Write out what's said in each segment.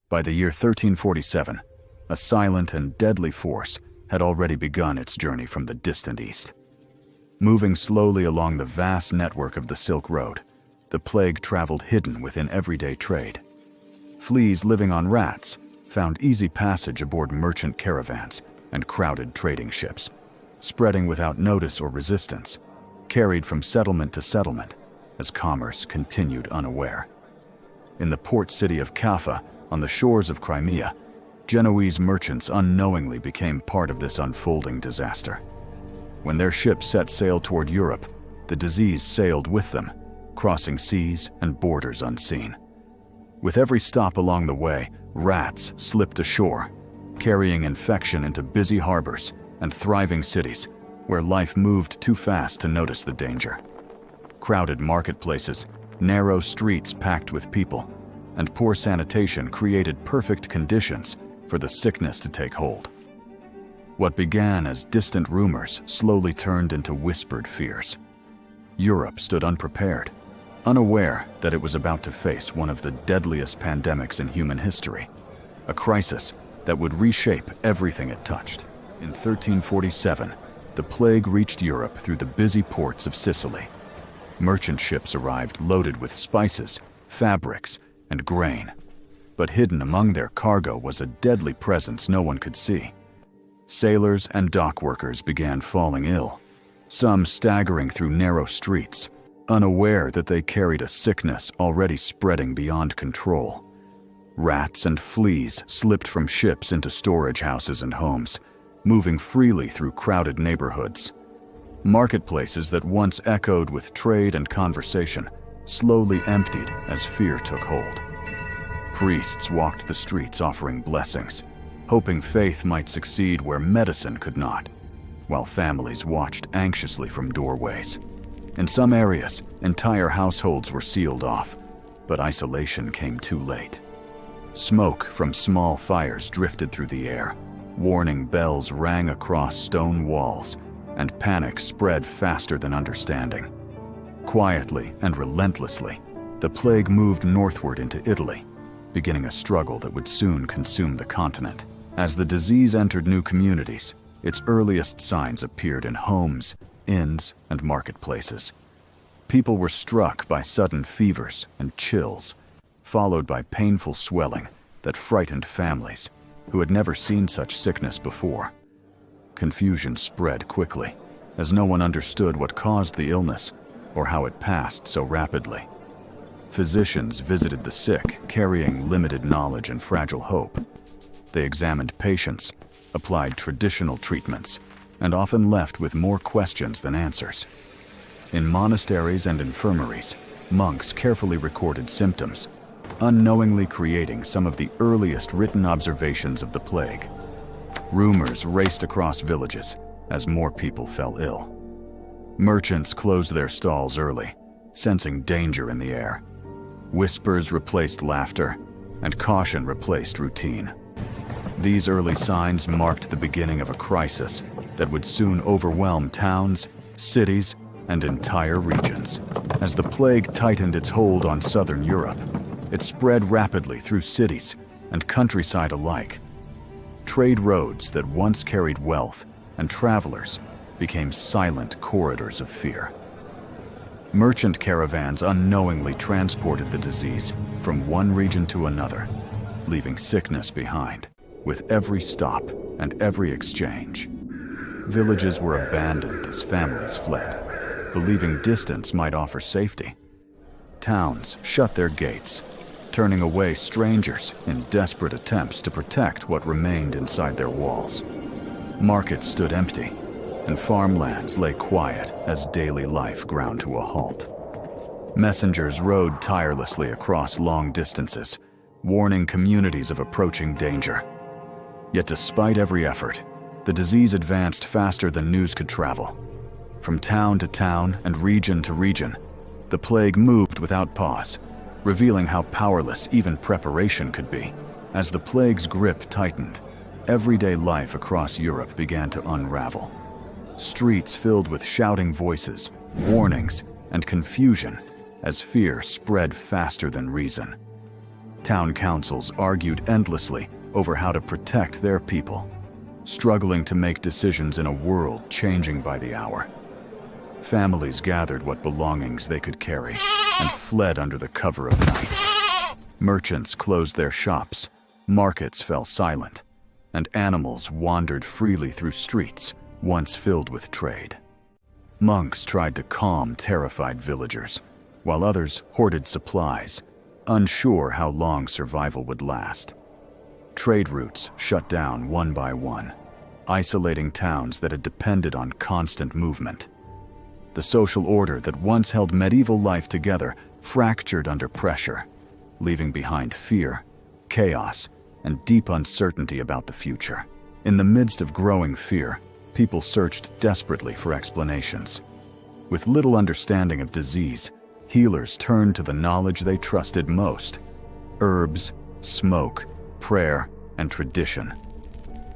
By the year 1347, a silent and deadly force had already begun its journey from the distant east. Moving slowly along the vast network of the Silk Road, the plague traveled hidden within everyday trade. Fleas living on rats found easy passage aboard merchant caravans and crowded trading ships, spreading without notice or resistance, carried from settlement to settlement as commerce continued unaware. In the port city of Kaffa, on the shores of Crimea, Genoese merchants unknowingly became part of this unfolding disaster. When their ships set sail toward Europe, the disease sailed with them, crossing seas and borders unseen. With every stop along the way, rats slipped ashore, carrying infection into busy harbors and thriving cities where life moved too fast to notice the danger. Crowded marketplaces, narrow streets packed with people, and poor sanitation created perfect conditions for the sickness to take hold. What began as distant rumors slowly turned into whispered fears. Europe stood unprepared, unaware that it was about to face one of the deadliest pandemics in human history, a crisis that would reshape everything it touched. In 1347, the plague reached Europe through the busy ports of Sicily. Merchant ships arrived loaded with spices, fabrics, and grain, but hidden among their cargo was a deadly presence no one could see. Sailors and dock workers began falling ill, some staggering through narrow streets, unaware that they carried a sickness already spreading beyond control. Rats and fleas slipped from ships into storage houses and homes, moving freely through crowded neighborhoods. Marketplaces that once echoed with trade and conversation slowly emptied as fear took hold. Priests walked the streets offering blessings, hoping faith might succeed where medicine could not, while families watched anxiously from doorways. In some areas, entire households were sealed off, but isolation came too late. Smoke from small fires drifted through the air, warning bells rang across stone walls, and panic spread faster than understanding. Quietly and relentlessly, the plague moved northward into Italy, beginning a struggle that would soon consume the continent. As the disease entered new communities, its earliest signs appeared in homes, inns, and marketplaces. People were struck by sudden fevers and chills, followed by painful swelling that frightened families who had never seen such sickness before. Confusion spread quickly, as no one understood what caused the illness or how it passed so rapidly. Physicians visited the sick, carrying limited knowledge and fragile hope. They examined patients, applied traditional treatments, and often left with more questions than answers. In monasteries and infirmaries, monks carefully recorded symptoms, unknowingly creating some of the earliest written observations of the plague. Rumors raced across villages as more people fell ill. Merchants closed their stalls early, sensing danger in the air. Whispers replaced laughter, and caution replaced routine. These early signs marked the beginning of a crisis that would soon overwhelm towns, cities, and entire regions. As the plague tightened its hold on southern Europe, it spread rapidly through cities and countryside alike. Trade roads that once carried wealth and travelers became silent corridors of fear. Merchant caravans unknowingly transported the disease from one region to another, leaving sickness behind with every stop and every exchange. Villages were abandoned as families fled, believing distance might offer safety. Towns shut their gates, turning away strangers in desperate attempts to protect what remained inside their walls. Markets stood empty, and farmlands lay quiet as daily life ground to a halt. Messengers rode tirelessly across long distances, warning communities of approaching danger. Yet despite every effort, the disease advanced faster than news could travel. From town to town and region to region, the plague moved without pause, revealing how powerless even preparation could be. As the plague's grip tightened, everyday life across Europe began to unravel. Streets filled with shouting voices, warnings, and confusion as fear spread faster than reason. Town councils argued endlessly over how to protect their people, struggling to make decisions in a world changing by the hour. Families gathered what belongings they could carry and fled under the cover of night. Merchants closed their shops, markets fell silent, and animals wandered freely through streets once filled with trade. Monks tried to calm terrified villagers, while others hoarded supplies, unsure how long survival would last. Trade routes shut down one by one, isolating towns that had depended on constant movement. The social order that once held medieval life together fractured under pressure, leaving behind fear, chaos, and deep uncertainty about the future. In the midst of growing fear, people searched desperately for explanations. With little understanding of disease, healers turned to the knowledge they trusted most: herbs, smoke, prayer, and tradition.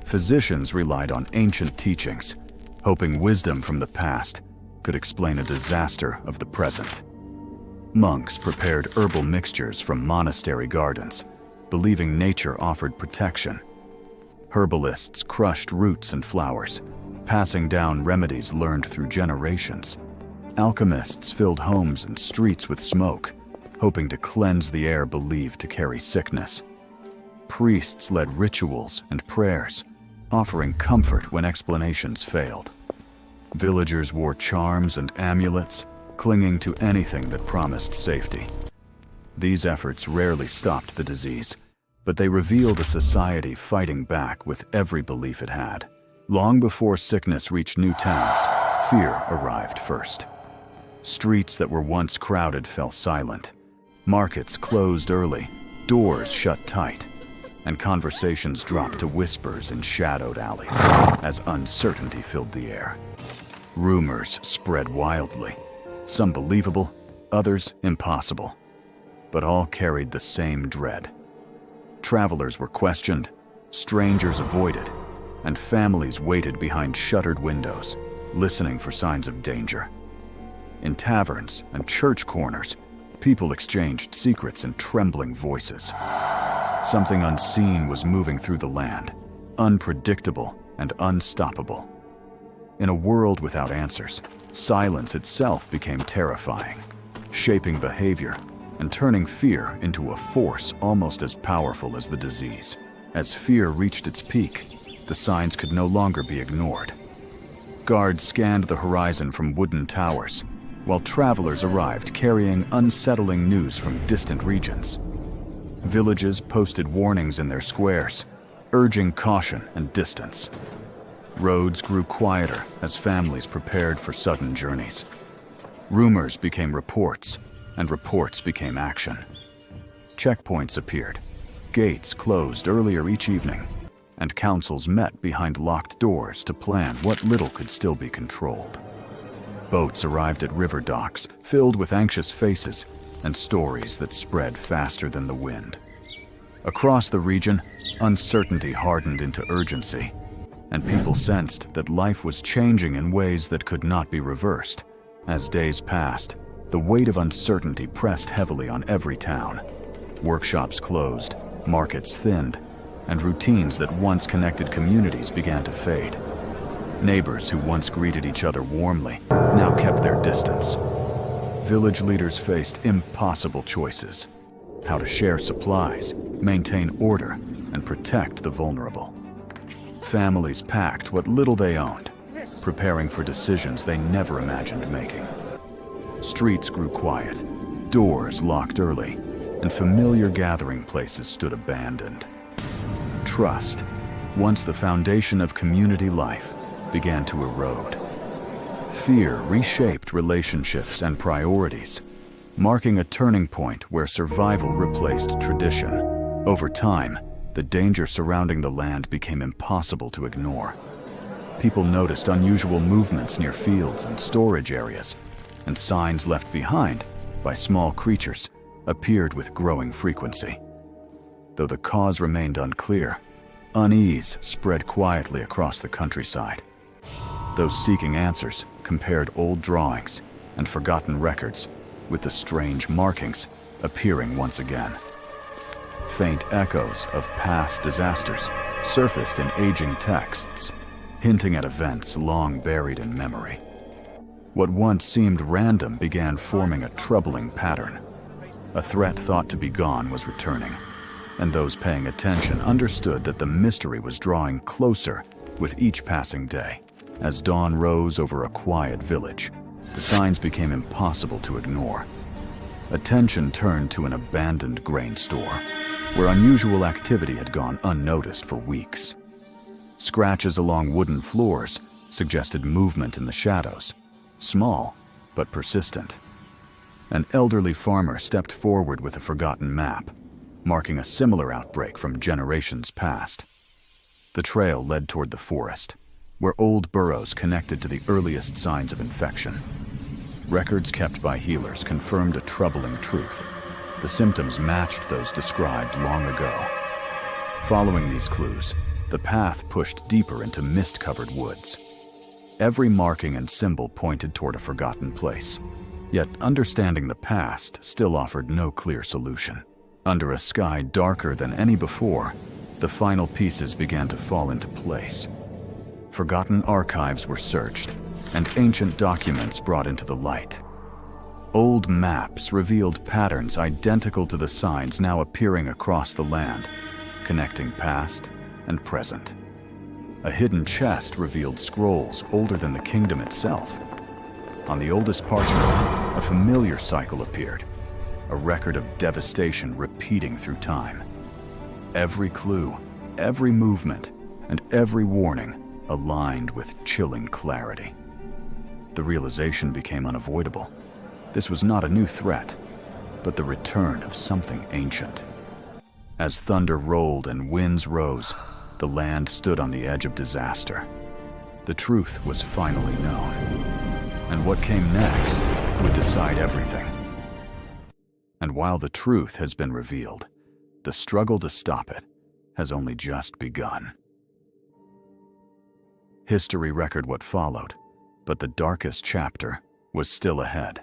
Physicians relied on ancient teachings, hoping wisdom from the past could explain a disaster of the present. Monks prepared herbal mixtures from monastery gardens, believing nature offered protection. Herbalists crushed roots and flowers, passing down remedies learned through generations. Alchemists filled homes and streets with smoke, hoping to cleanse the air believed to carry sickness. Priests led rituals and prayers, offering comfort when explanations failed. Villagers wore charms and amulets, clinging to anything that promised safety. These efforts rarely stopped the disease, but they revealed a society fighting back with every belief it had. Long before sickness reached new towns, fear arrived first. Streets that were once crowded fell silent. Markets closed early, doors shut tight, and conversations dropped to whispers in shadowed alleys as uncertainty filled the air. Rumors spread wildly, some believable, others impossible, but all carried the same dread. Travelers were questioned, strangers avoided, and families waited behind shuttered windows, listening for signs of danger. In taverns and church corners, people exchanged secrets in trembling voices. Something unseen was moving through the land, unpredictable and unstoppable. In a world without answers, silence itself became terrifying, shaping behavior and turning fear into a force almost as powerful as the disease. As fear reached its peak, the signs could no longer be ignored. Guards scanned the horizon from wooden towers, while travelers arrived carrying unsettling news from distant regions. Villages posted warnings in their squares, urging caution and distance. Roads grew quieter as families prepared for sudden journeys. Rumors became reports, and reports became action. Checkpoints appeared, gates closed earlier each evening, and councils met behind locked doors to plan what little could still be controlled. Boats arrived at river docks, filled with anxious faces and stories that spread faster than the wind. Across the region, uncertainty hardened into urgency, and people sensed that life was changing in ways that could not be reversed. As days passed, the weight of uncertainty pressed heavily on every town. Workshops closed, markets thinned, and routines that once connected communities began to fade. Neighbors who once greeted each other warmly now kept their distance. Village leaders faced impossible choices: how to share supplies, maintain order, and protect the vulnerable. Families packed what little they owned, preparing for decisions they never imagined making. Streets grew quiet, doors locked early, and familiar gathering places stood abandoned. Trust, once the foundation of community life, began to erode. Fear reshaped relationships and priorities, marking a turning point where survival replaced tradition. Over time, the danger surrounding the land became impossible to ignore. People noticed unusual movements near fields and storage areas, and signs left behind by small creatures appeared with growing frequency. Though the cause remained unclear, unease spread quietly across the countryside. Those seeking answers compared old drawings and forgotten records with the strange markings appearing once again. Faint echoes of past disasters surfaced in aging texts, hinting at events long buried in memory. What once seemed random began forming a troubling pattern. A threat thought to be gone was returning, and those paying attention understood that the mystery was drawing closer with each passing day. As dawn rose over a quiet village, the signs became impossible to ignore. Attention turned to an abandoned grain store, where unusual activity had gone unnoticed for weeks. Scratches along wooden floors suggested movement in the shadows, small but persistent. An elderly farmer stepped forward with a forgotten map, marking a similar outbreak from generations past. The trail led toward the forest, where old burrows connected to the earliest signs of infection. Records kept by healers confirmed a troubling truth. The symptoms matched those described long ago. Following these clues, the path pushed deeper into mist-covered woods. Every marking and symbol pointed toward a forgotten place. Yet understanding the past still offered no clear solution. Under a sky darker than any before, the final pieces began to fall into place. Forgotten archives were searched, and ancient documents brought into the light. Old maps revealed patterns identical to the signs now appearing across the land, connecting past and present. A hidden chest revealed scrolls older than the kingdom itself. On the oldest parchment, a familiar cycle appeared, a record of devastation repeating through time. Every clue, every movement, and every warning aligned with chilling clarity. The realization became unavoidable. This was not a new threat, but the return of something ancient. As thunder rolled and winds rose, the land stood on the edge of disaster. The truth was finally known, and what came next would decide everything. And while the truth has been revealed, the struggle to stop it has only just begun. History recorded what followed, but the darkest chapter was still ahead.